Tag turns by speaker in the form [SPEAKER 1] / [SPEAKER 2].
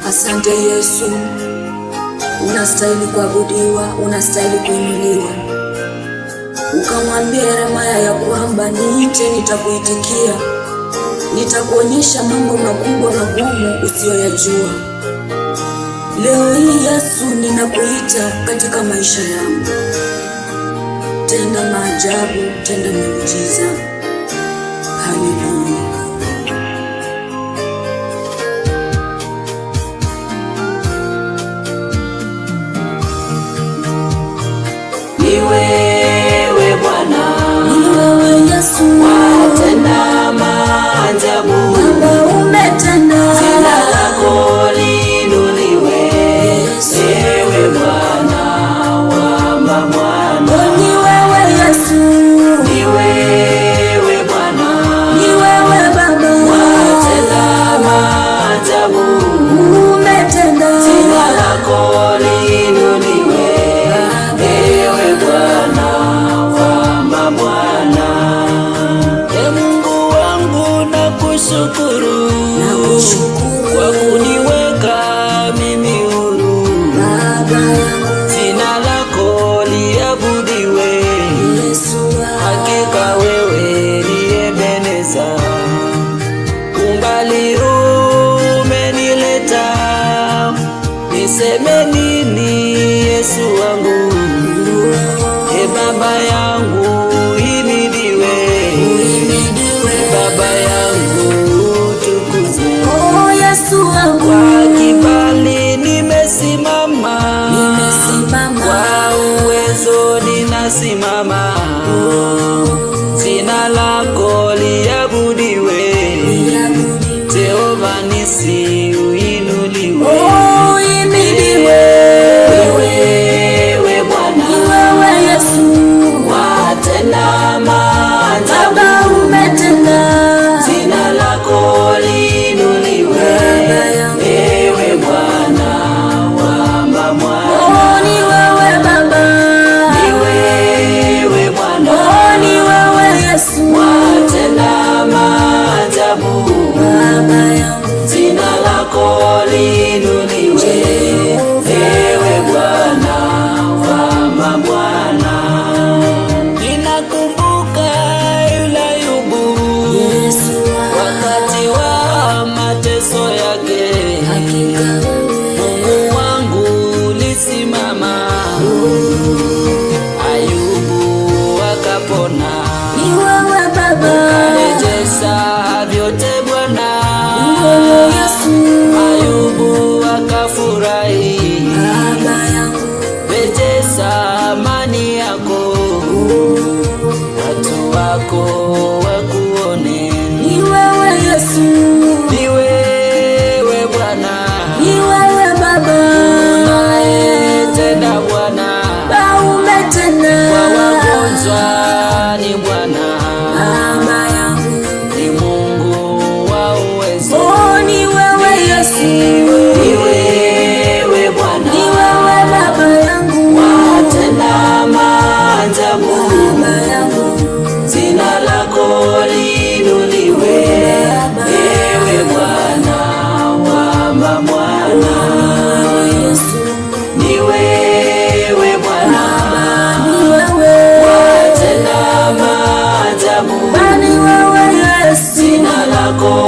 [SPEAKER 1] Asante Yesu, unastahili kuabudiwa, unastahili kuinuliwa. Ukamwambia Yeremia ya kwamba niite, nitakuitikia, nitakuonyesha mambo makubwa magumu usiyoyajua. Leo hii Yesu, ninakuita katika maisha yangu. Tenda maajabu, tenda miujiza. Haleluya.
[SPEAKER 2] Ni wewe Bwana,
[SPEAKER 1] ni wewe Yesu,
[SPEAKER 2] watenda maajabu.
[SPEAKER 1] Baba umetenda,
[SPEAKER 2] jina lako liinuliwe. Ewe Bwana wa mabwana,
[SPEAKER 1] ni wewe Yesu,
[SPEAKER 2] ni wewe Bwana,
[SPEAKER 1] ni wewe Baba,
[SPEAKER 2] watenda maajabu.
[SPEAKER 1] umetenda,
[SPEAKER 2] jina lako liinuliwe. Ewe Bwana wa mabwana, e Mungu wangu nakushukuru kwa kuniweka mimi huru.
[SPEAKER 1] Baba yangu,
[SPEAKER 2] Jina lako liabudiwe.
[SPEAKER 1] Yesu,
[SPEAKER 2] Hakika wewe ni Ebeneza, umbali umenileta. Niseme nini Yesu wangu? E Baba yangu himidiwe, Baba yangu tukuzwe.
[SPEAKER 1] oh Yesu wangu,
[SPEAKER 2] Kwa kibali nimesimama,
[SPEAKER 1] nimesimama,
[SPEAKER 2] kwa uwezo ninasimama. Jina lako liabudiwe, Jehova nisi uinuliwe.
[SPEAKER 1] oh imidiwe,
[SPEAKER 2] Wewe Bwana,
[SPEAKER 1] ni wewe Yesu,
[SPEAKER 2] watenda maajabu.
[SPEAKER 1] Baba umetenda,
[SPEAKER 2] Jina lako liinuliwe. Ewe Bwana wa mabwana,
[SPEAKER 1] oh ni wewe Baba,
[SPEAKER 2] ni wewe Bwana,
[SPEAKER 1] oh ni wewe Yesu,
[SPEAKER 2] watenda maajabu.
[SPEAKER 1] Baba yangu,
[SPEAKER 2] Jina lako liinuliwe. Ewe Bwana wa mabwana, ninakumbuka yule Ayubu,
[SPEAKER 1] Yesu
[SPEAKER 2] wakati wa mateso yake.
[SPEAKER 1] hakika
[SPEAKER 2] Mungu wangu ulisimama, Ayubu akapona.
[SPEAKER 1] ni wewe Baba,
[SPEAKER 2] Rejesha vyote Bwana,
[SPEAKER 1] ni wewe Yesu,
[SPEAKER 2] Ayubu akafurahi.
[SPEAKER 1] Baba yangu,
[SPEAKER 2] Rejesha amani yako, watu wako wakuone.
[SPEAKER 1] ni wewe Yesu,
[SPEAKER 2] Ni wewe Bwana,
[SPEAKER 1] ni wewe Baba,
[SPEAKER 2] unayetenda Bwana.
[SPEAKER 1] Baba umetenda,
[SPEAKER 2] Kwa wagonjwa ni Bwana,
[SPEAKER 1] Baba yangu,
[SPEAKER 2] ni Mungu wa uwezo.
[SPEAKER 1] oh ni wewe Yesu,
[SPEAKER 2] Ni wewe Bwana,
[SPEAKER 1] ni wewe Baba yangu,
[SPEAKER 2] watenda maajabu.
[SPEAKER 1] Baba yangu,
[SPEAKER 2] Jina lako liinuliwe. Ewe Bwana wa mabwana,
[SPEAKER 1] Yesu,
[SPEAKER 2] ni wewe Bwana,
[SPEAKER 1] ni wewe,
[SPEAKER 2] watenda maajabu.
[SPEAKER 1] ni wewe Yesu,
[SPEAKER 2] Jina lako